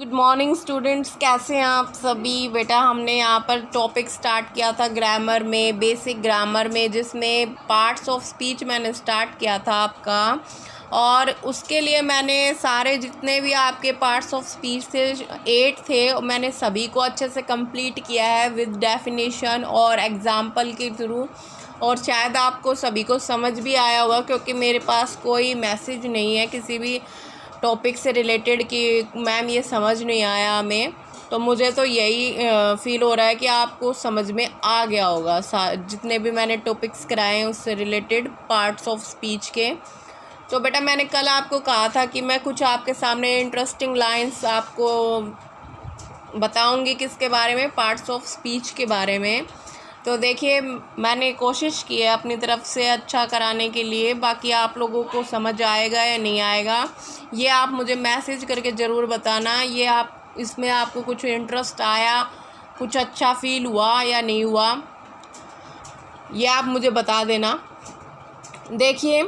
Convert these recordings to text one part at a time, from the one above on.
Good morning students, कैसे हैं आप सभी। बेटा हमने यहाँ पर टॉपिक स्टार्ट किया था ग्रामर में, बेसिक ग्रामर में, जिसमें पार्ट्स ऑफ स्पीच मैंने स्टार्ट किया था आपका। और उसके लिए मैंने सारे जितने भी आपके पार्ट्स ऑफ स्पीच थे 8 थे, मैंने सभी को अच्छे से कंप्लीट किया है विद डेफिनेशन और एग्जाम्पल के थ्रू। और शायद आपको सभी को समझ भी आया होगा, क्योंकि मेरे पास कोई मैसेज नहीं है किसी भी टॉपिक से रिलेटेड कि मैम ये समझ नहीं आया हमें। तो मुझे तो यही फील हो रहा है कि आपको समझ में आ गया होगा जितने भी मैंने टॉपिक्स कराए हैं उससे रिलेटेड पार्ट्स ऑफ स्पीच के। तो बेटा मैंने कल आपको कहा था कि मैं कुछ आपके सामने इंटरेस्टिंग लाइंस आपको बताऊंगी, किसके बारे में, पार्ट्स ऑफ स्पीच के बारे में। तो देखिए मैंने कोशिश की है अपनी तरफ से अच्छा कराने के लिए, बाकी आप लोगों को समझ आएगा या नहीं आएगा ये आप मुझे मैसेज करके ज़रूर बताना। ये आप इसमें आपको कुछ इंटरेस्ट आया, कुछ अच्छा फील हुआ या नहीं हुआ, ये आप मुझे बता देना। देखिए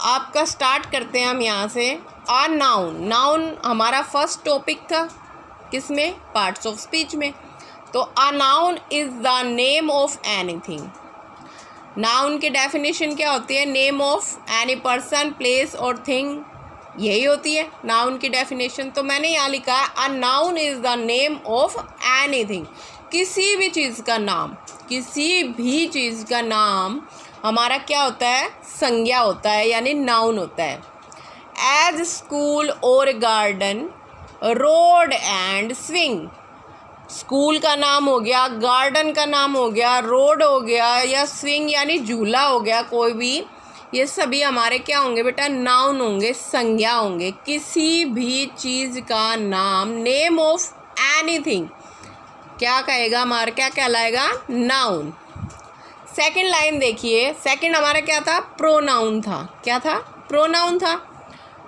आपका स्टार्ट करते हैं हम यहाँ से। आ नाउन, नाउन हमारा फर्स्ट टॉपिक था किसमें, पार्ट्स ऑफ स्पीच में। तो a noun is the name of anything. Noun की डेफिनेशन क्या होती है, name of any person, place और थिंग, यही होती है नाउन की डेफिनेशन। तो मैंने यहाँ लिखा है a noun is the name of anything. किसी भी चीज़ का नाम, किसी भी चीज़ का नाम हमारा क्या होता है, संज्ञा होता है, यानी नाउन होता है। एज स्कूल और garden, road and swing. School का नाम हो गया, गार्डन का नाम हो गया, रोड हो गया, या स्विंग यानी झूला हो गया कोई भी, ये सभी हमारे क्या होंगे बेटा, नाउन होंगे, संज्ञा होंगे। किसी भी चीज़ का नाम, नेम ऑफ एनीथिंग क्या कहेगा, हमारा क्या कहलाएगा, नाउन। सेकंड लाइन देखिए, सेकंड हमारा क्या था, प्रोनाउन था। क्या था, प्रोनाउन था।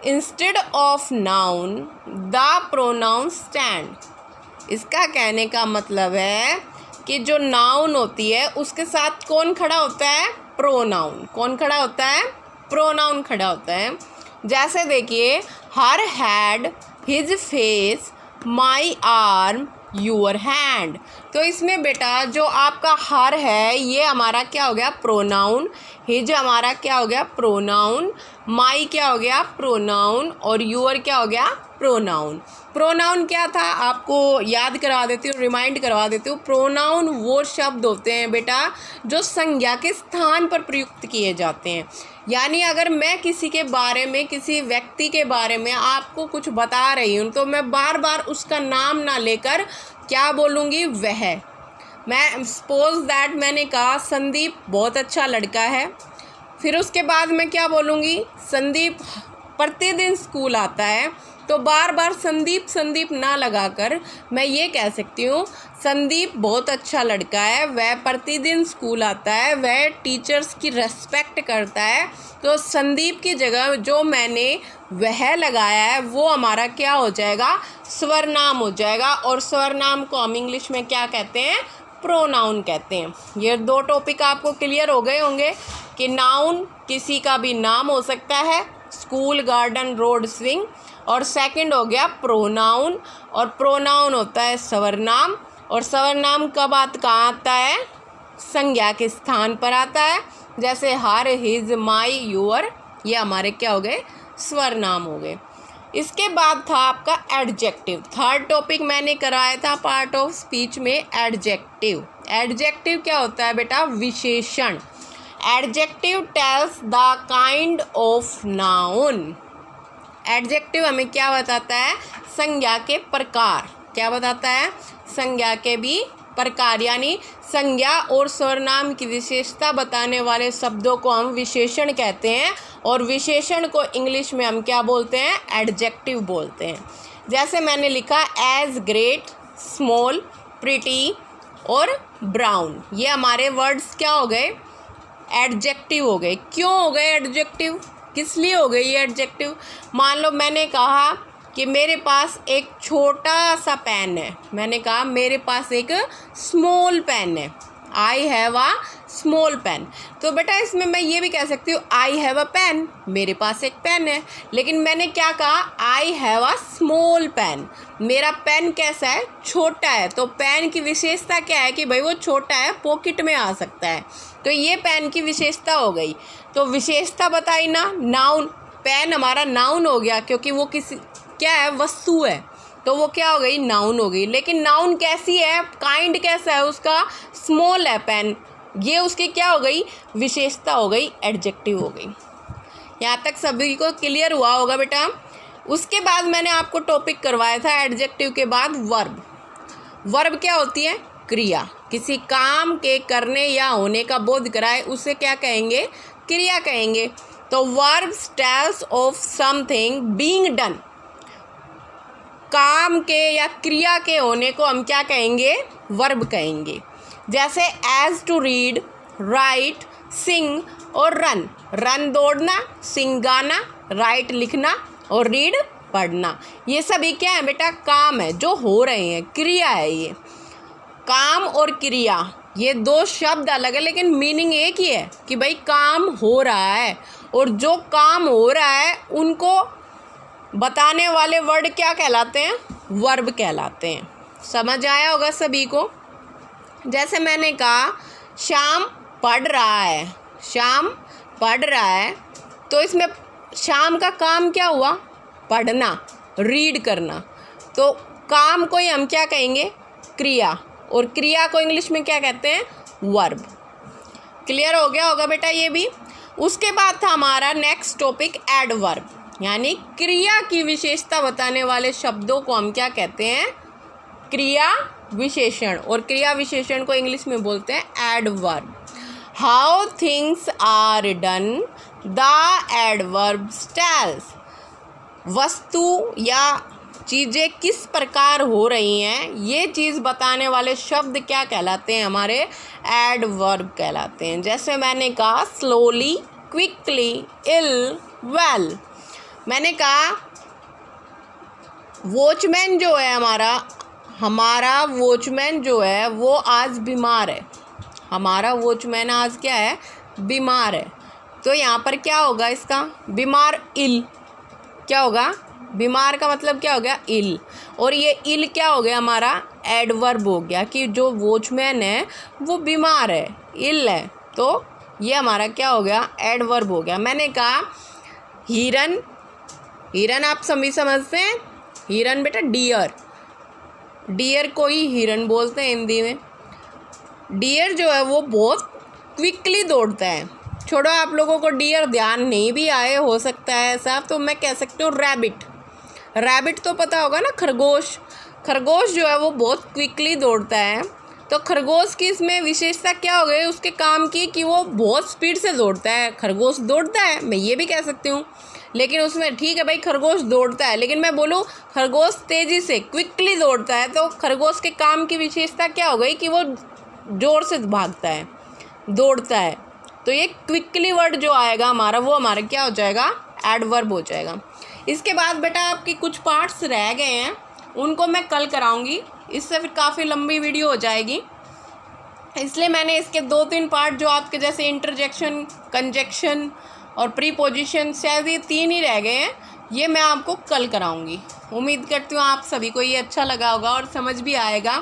Instead of noun the pronoun stand. इसका कहने का मतलब है कि जो नाउन होती है उसके साथ कौन खड़ा होता है, प्रोनाउन। कौन खड़ा होता है, प्रोनाउन खड़ा होता है। जैसे देखिए, हर had, his face, my arm, your hand. तो इसमें बेटा जो आपका हर है ये हमारा क्या हो गया, प्रोनाउन। हिज हमारा क्या हो गया, प्रोनाउन। माई क्या हो गया, प्रोनाउन। और योर क्या हो गया, प्रोनाउन। प्रोनाउन क्या था, आपको याद करवा देती हूँ, रिमाइंड करवा देती हूँ। प्रोनाउन वो शब्द होते हैं बेटा जो संज्ञा के स्थान पर प्रयुक्त किए जाते हैं। यानी अगर मैं किसी के बारे में, किसी व्यक्ति के बारे में आपको कुछ बता रही हूँ तो मैं बार बार उसका नाम ना लेकर क्या बोलूँगी, वह। मैं सपोज दैट मैंने कहा संदीप बहुत अच्छा लड़का है, फिर उसके बाद मैं क्या बोलूँगी, संदीप प्रतिदिन स्कूल आता है। तो बार बार संदीप संदीप ना लगाकर मैं ये कह सकती हूँ संदीप बहुत अच्छा लड़का है, वह प्रतिदिन स्कूल आता है, वह टीचर्स की रेस्पेक्ट करता है। तो संदीप की जगह जो मैंने वह लगाया है वो हमारा क्या हो जाएगा, स्वरनाम हो जाएगा। और स्वरनाम को हम इंग्लिश में क्या कहते हैं, प्रोनाउन कहते हैं। ये दो टॉपिक आपको क्लियर हो गए होंगे कि नाउन किसी का भी नाम हो सकता है, स्कूल, गार्डन, रोड, स्विंग। और सेकंड हो गया प्रोनाउन, और प्रोनाउन होता है सर्वनाम। और सर्वनाम कब कहाँ आता है, संज्ञा के स्थान पर आता है। जैसे हर, हिज, माई, योर, ये हमारे क्या हो गए, सर्वनाम हो गए। इसके बाद था आपका एडजेक्टिव। थर्ड टॉपिक मैंने कराया था पार्ट ऑफ स्पीच में, एडजेक्टिव। एडजेक्टिव क्या होता है बेटा, विशेषण। Adjective tells the kind of noun. Adjective हमें क्या बताता है, संज्ञा के प्रकार। क्या बताता है, संज्ञा के भी प्रकार। यानी संज्ञा और सर्वनाम की विशेषता बताने वाले शब्दों को हम विशेषण कहते हैं, और विशेषण को इंग्लिश में हम क्या बोलते हैं, एडजेक्टिव बोलते हैं। जैसे मैंने लिखा एज ग्रेट, स्मॉल, प्रिटी और ब्राउन, ये हमारे वर्ड्स क्या हो गए, एडजेक्टिव हो गए। क्यों हो गए एडजेक्टिव, किस लिए हो गई ये एडजेक्टिव। मान लो मैंने कहा कि मेरे पास एक छोटा सा पेन है, मैंने कहा मेरे पास एक स्मॉल पेन है। I have a small pen. तो बेटा इसमें मैं ये भी कह सकती हूँ आई हैव अ पेन, मेरे पास एक पेन है, लेकिन मैंने क्या कहा, I have a small pen, मेरा पेन कैसा है, छोटा है। तो पेन की विशेषता क्या है कि भाई वो छोटा है, पॉकेट में आ सकता है, तो ये पेन की विशेषता हो गई। तो विशेषता बताई ना, नाउन, पेन हमारा नाउन हो गया क्योंकि वो किसी क्या है, वस्तु है, तो वो क्या हो गई, नाउन हो गई। लेकिन नाउन कैसी है, काइंड कैसा है उसका, स्मॉल है पेन, ये उसकी क्या हो गई, विशेषता हो गई, एडजेक्टिव हो गई। यहाँ तक सभी को क्लियर हुआ होगा बेटा। उसके बाद मैंने आपको टॉपिक करवाया था एडजेक्टिव के बाद वर्ब। वर्ब क्या होती है, क्रिया, किसी काम के करने या होने का बोध कराए उसे क्या कहेंगे, क्रिया कहेंगे। तो verb tells of something being done, काम के या क्रिया के होने को हम क्या कहेंगे, वर्ब कहेंगे। जैसे एज टू रीड, राइट, सिंग और रन। रन दौड़ना, सिंग गाना, राइट लिखना और रीड पढ़ना, ये सभी क्या है बेटा, काम है जो हो रहे हैं, क्रिया है ये। काम और क्रिया ये दो शब्द अलग है लेकिन मीनिंग एक ही है कि भाई काम हो रहा है, और जो काम हो रहा है उनको बताने वाले वर्ड क्या कहलाते हैं, वर्ब कहलाते हैं। समझ आया होगा सभी को। जैसे मैंने कहा श्याम पढ़ रहा है, श्याम पढ़ रहा है, तो इसमें श्याम का काम क्या हुआ, पढ़ना, रीड करना। तो काम को ही हम क्या कहेंगे, क्रिया, और क्रिया को इंग्लिश में क्या कहते हैं, वर्ब। क्लियर हो गया होगा बेटा ये भी। उसके बाद था हमारा नेक्स्ट टॉपिक एडवर्ब, यानी क्रिया की विशेषता बताने वाले शब्दों को हम क्या कहते हैं, क्रिया विशेषण, और क्रिया विशेषण को इंग्लिश में बोलते हैं adverb. How things are done, the adverb tells, वस्तु या चीज़ें किस प्रकार हो रही हैं, ये चीज़ बताने वाले शब्द क्या कहलाते हैं, हमारे एडवर्ब कहलाते हैं। जैसे मैंने कहा स्लोली, क्विकली, इल, वेल। मैंने कहा वॉचमैन जो है हमारा वॉचमैन जो है वो आज बीमार है, हमारा वॉचमैन आज क्या है, बीमार है। तो यहाँ पर क्या होगा इसका, बीमार, इल, क्या होगा, बीमार का मतलब क्या हो गया, इल, और ये इल क्या हो गया, हमारा एडवर्ब हो गया कि जो वॉचमैन है वो बीमार है, इल है, तो ये हमारा क्या हो गया, एडवर्ब हो गया। मैंने कहा हिरन, हिरन आप सभी समझते हैं, हिरन बेटा डियर, डियर को ही हिरन बोलते हैं हिंदी में। डियर जो है वो बहुत क्विकली दौड़ता है। छोड़ो आप लोगों को डियर ध्यान नहीं भी आए, हो सकता है ऐसा, तो मैं कह सकती हूँ रैबिट। रैबिट तो पता होगा ना, खरगोश, खरगोश जो है वो बहुत क्विकली दौड़ता है। तो खरगोश की इसमें विशेषता क्या हो गई उसके काम की, कि वो बहुत स्पीड से दौड़ता है। खरगोश दौड़ता है, मैं ये भी कह सकती हूँ, लेकिन उसमें ठीक है भाई खरगोश दौड़ता है, लेकिन मैं बोलूँ खरगोश तेज़ी से क्विकली दौड़ता है, तो खरगोश के काम की विशेषता क्या हो गई कि वो ज़ोर से भागता है, दौड़ता है। तो ये क्विकली वर्ड जो आएगा हमारा, वो हमारा क्या हो जाएगा, एडवर्ब हो जाएगा। इसके बाद बेटा आपकी कुछ पार्ट्स रह गए हैं, उनको मैं कल कराऊंगी, इससे फिर काफ़ी लंबी वीडियो हो जाएगी, इसलिए मैंने इसके 2-3 पार्ट जो आपके जैसे इंटरजेक्शन, कंजक्शन और प्रीपोजिशन, शायद ये 3 ही रह गए हैं, ये मैं आपको कल कराऊंगी। उम्मीद करती हूँ आप सभी को ये अच्छा लगा होगा और समझ भी आएगा।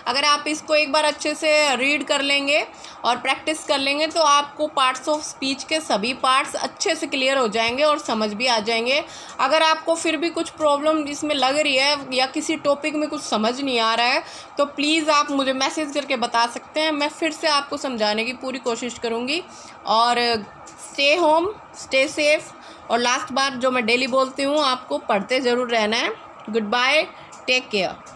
अगर आप इसको एक बार अच्छे से रीड कर लेंगे और प्रैक्टिस कर लेंगे तो आपको पार्ट्स ऑफ स्पीच के सभी पार्ट्स अच्छे से क्लियर हो जाएंगे और समझ भी आ जाएंगे। अगर आपको फिर भी कुछ प्रॉब्लम इसमें लग रही है या किसी टॉपिक में कुछ समझ नहीं आ रहा है तो प्लीज़ आप मुझे मैसेज करके बता सकते हैं, मैं फिर से आपको समझाने की पूरी कोशिश करूँगी। और स्टे होम, स्टे सेफ, और लास्ट बार जो मैं डेली बोलती हूँ आपको पढ़ते ज़रूर रहना है। Goodbye, take care.